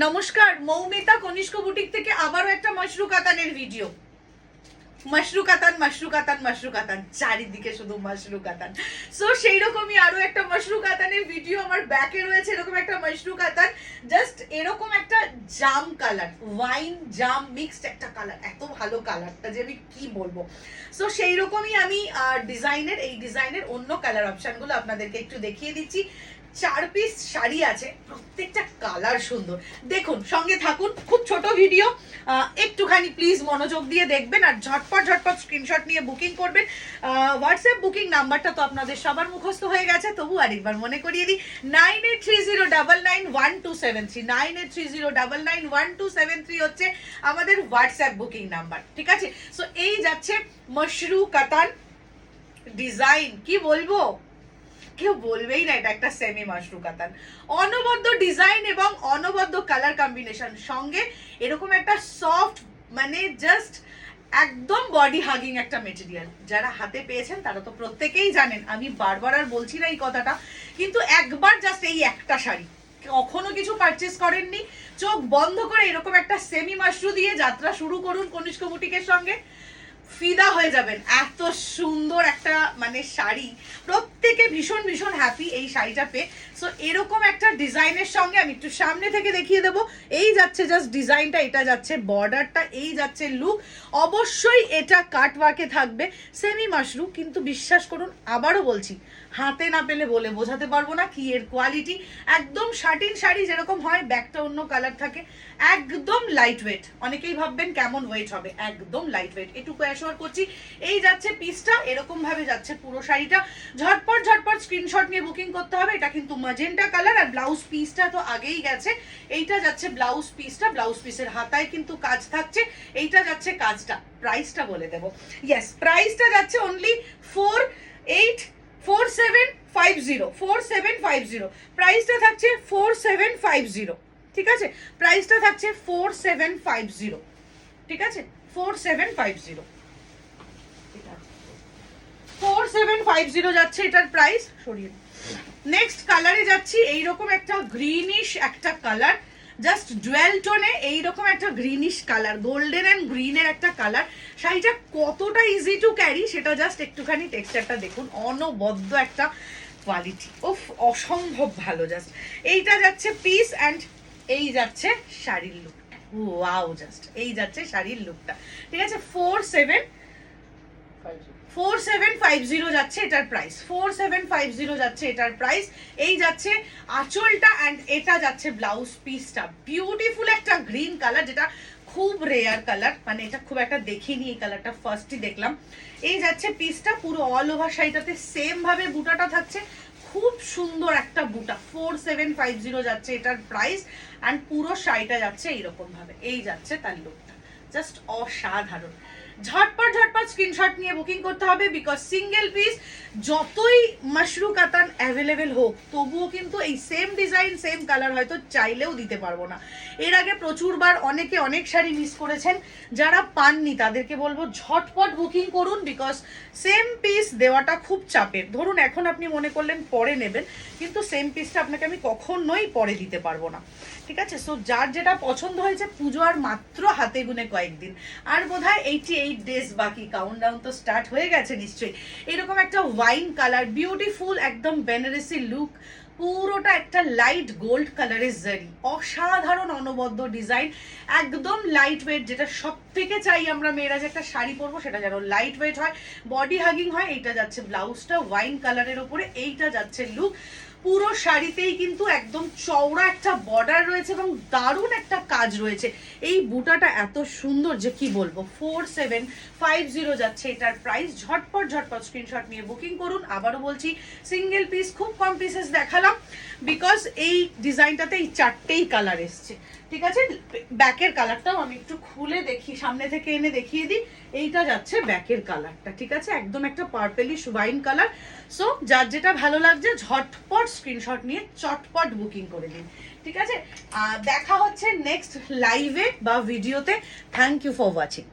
নমস্কার, মৌমিতা কনিষ্ক বুটিক থেকে আবারও একটা মাশরু কাতানের ভিডিও। মাশরু কাতান চারিদিকে শুধু মাশরু কাতান। সো সেই রকমই আরো একটা মাশরু কাতানের ভিডিও আমার ব্যাকে রয়েছে। এরকম একটা মাশরু কাতান, জাস্ট এরকম একটা জাম কালার, ওয়াইন জাম মিক্সড একটা কালার, এত ভালো কালারটা যে আমি কি বলবো। সো সেই রকমই আমি এই ডিজাইনের অন্য কালার অপশনগুলো আপনাদেরকে একটু দেখিয়ে দিচ্ছি। 4 পিস শাড়ি আছে, প্রত্যেকটা কালার সুন্দর। দেখুন, সঙ্গে থাকুন, খুব ছোট ভিডিও, একটুখানি প্লিজ মনোযোগ দিয়ে দেখবেন আর ঝটপট স্ক্রিনশট নিয়ে বুকিং করবেন। হোয়াটসঅ্যাপ বুকিং নাম্বারটা তো আপনাদের সবার মুখস্থ হয়ে গেছে, তবু আরেকবার মনে করিয়ে দিই, 9830991273 9830991273 হচ্ছে আমাদের হোয়াটসঅ্যাপ বুকিং নাম্বার, ঠিক আছে? সো এই যাচ্ছে মাশরু কাতান ডিজাইন, কি বলবো, কেউ বলবেই না এটা একটা সেমি মাশরু কাতান। অনবদ্য ডিজাইন এবং অনবদ্য কালার কম্বিনেশন, সঙ্গে এরকম একটা সফট, মানে জাস্ট একদম বডি হাগিং একটা মেটেরিয়াল। যারা হাতে পেয়েছেন তারা তো প্রত্যেকেই জানেন, আমি বারবার আর বলছি না এই কথাটা, কিন্তু একবার জাস্ট এই একটা শাড়ি কখনো কিছু পারচেস করেননি, চোখ বন্ধ করে এরকম একটা সেমি মাশরু দিয়ে যাত্রা শুরু করুন কনিষ্ক বুটিকের সঙ্গে, ফিদা হয়ে যাবেন। এত সুন্দর একটা মানে শাড়ি, প্রত্যেকে ভীষণ ভীষণ হ্যাপি এই শাড়িটা পেয়ে। সো এরকম একটা ডিজাইনের সঙ্গে আমি একটু সামনে থেকে দেখিয়ে দেবো। এই যাচ্ছে জাস্ট ডিজাইনটা, এটা যাচ্ছে বর্ডারটা, এই যাচ্ছে লুক। অবশ্যই এটা কাট ওয়ার্কে থাকবে, সেমি মাশরু, কিন্তু বিশ্বাস করুন, আবারও বলছি, হাতে না পেলে বলে বোঝাতে পারবো না কি এর কোয়ালিটি। একদম শাটিন শাড়ি যেরকম হয়, ব্যাকটা অন্য কালার থাকে, একদম লাইট ওয়েট। অনেকেই ভাববেন কেমন ওয়েট হবে, একদম লাইট ওয়েট, এটুকু অ্যাশোর করছি। এই যাচ্ছে পিসটা, এরকম ভাবে যাচ্ছে পুরো শাড়িটা। ঝটপট স্ক্রিনশট নিয়ে বুকিং করতে হবে। এটা কিন্তু ম্যাজেন্টা কালার, আর ব্লাউজ পিসটা তো আগেই গেছে। এইটা যাচ্ছে ব্লাউজ পিসটা, ব্লাউজ পিসের হাতায় কিন্তু কাজ থাকছে। এইটা যাচ্ছে কাজটা। প্রাইসটা বলে দেবো, ইয়েস, প্রাইসটা যাচ্ছে অনলি 4750, প্রাইসটা থাকছে 4750, ঠিক আছে? প্রাইসটা থাকছে 4750, ঠিক আছে? 4750, 4750 যাচ্ছে এটার প্রাইস। সরিয়ে নেক্সট কালারে যাচ্ছি। এইরকম একটা গ্রিনিশ একটা কালার, জাস্ট ডুয়েল টোনে এইরকম একটা গ্রিনিশ কালার, গোল্ডেন অ্যান্ড গ্রিনের একটা কালার। শাড়িটা কতটা ইজি টু ক্যারি সেটা জাস্ট একটুখানি টেক্সচারটা দেখুন, অনবদ্য একটা কোয়ালিটি, ওফ, অসম্ভব ভালো। জাস্ট এইটা যাচ্ছে পিস, অ্যান্ড এই যাচ্ছে শাড়ির লুক। ওয়াও, জাস্ট এই যাচ্ছে শাড়ির লুকটা, ঠিক আছে? 4750 যাচ্ছে এটার প্রাইস, 4750 যাচ্ছে এটার প্রাইস। এই যাচ্ছে আঁচলটা, অ্যান্ড এটা যাচ্ছে ব্লাউজ পিসটা। বিউটিফুল একটা গ্রিন কালার, যেটা খুব রেয়ার কালার, মানে এটা খুব একটা দেখিনি, এই কালারটা ফার্স্টই দেখলাম। এই যাচ্ছে পিসটা, পুরো অল ওভার শাড়িটাতে সেম ভাবে বুটাটা থাকছে, খুব সুন্দর একটা বুটা। 4750 যাচ্ছে এটার প্রাইস, অ্যান্ড পুরো শাড়িটা যাচ্ছে এইরকম ভাবে। এই যাচ্ছে তার লুকটা, জাস্ট অসাধারণ। ঝটপট স্ক্রিনশট নিয়ে বুকিং করতে হবে, বিকজ সিঙ্গেল পিস যতই মাশরু কাতান অ্যাভেলেবেল হোক, তবুও কিন্তু এই সেম ডিজাইন সেম কালার হয়তো চাইলেও দিতে পারবো না। এর আগে প্রচুরবার অনেকে অনেক শাড়ি মিস করেছেন, যারা পাননি তাদেরকে বলবো ঝটপট বুকিং করুন, বিকজ সেম পিস দেওয়াটা খুব চাপের। ধরুন এখন আপনি মনে করলেন পরে নেবেন, কিন্তু সেম পিসটা আপনাকে আমি কখনোই পরে দিতে পারবো না, ঠিক আছে? সো যার যেটা পছন্দ হয়েছে, পুজো আর মাত্র হাতে গুনে কয়েকদিন, আর বোধহয় 88 ডেজ বাকি, কাউন্টডাউন তো স্টার্ট হয়ে গেছে নিশ্চয়ই। এরকম একটা ওয়াইন কালার, বিউটিফুল একদম বেনারসি লুক, পুরোটা একটা লাইট গোল্ড কালারের জারি, অসাধারণ অনবদ্য ডিজাইন, একদম লাইট ওয়েট। যেটা সব থেকে চাই আমরা মেয়েরা, যে একটা শাড়ি পরবো সেটা যেন লাইট ওয়েট হয়, বডি হাগিং হয়। এইটা যাচ্ছে ব্লাউজটা ওয়াইন কালারের ওপরে, এইটা যাচ্ছে লুক। পুরো শাড়িতেই কিন্তু একদম চওড়া একটা বর্ডার রয়েছে এবং দারুণ একটা কাজ রয়েছে। এই বুটাটা এত সুন্দর যে কি বলবো। 4750 যাচ্ছে এটার প্রাইস। ঝটপট স্ক্রিনশট নিয়ে বুকিং করুন। আবারও বলছি, সিঙ্গেল পিস, খুব কম পিসেস দেখালাম, বিকজ এই ডিজাইনটাতে এই 4টেই কালার এসছে, ঠিক আছে? ব্যাকের কালারটাও আমি একটু খুলে দেখি, সামনে থেকে এনে দেখিয়ে দিই। এইটা যাচ্ছে ব্যাকের কালারটা, ঠিক আছে? একদম একটা পার্পেলিশ ওয়াইন কালার। সো যার যেটা ভালো লাগছে ঝটপট স্ক্রিনশট নিয়ে চটপট বুকিং করে দিন, ঠিক আছে? দেখা হচ্ছে নেক্সট লাইভে বা ভিডিওতে। Thank you for watching.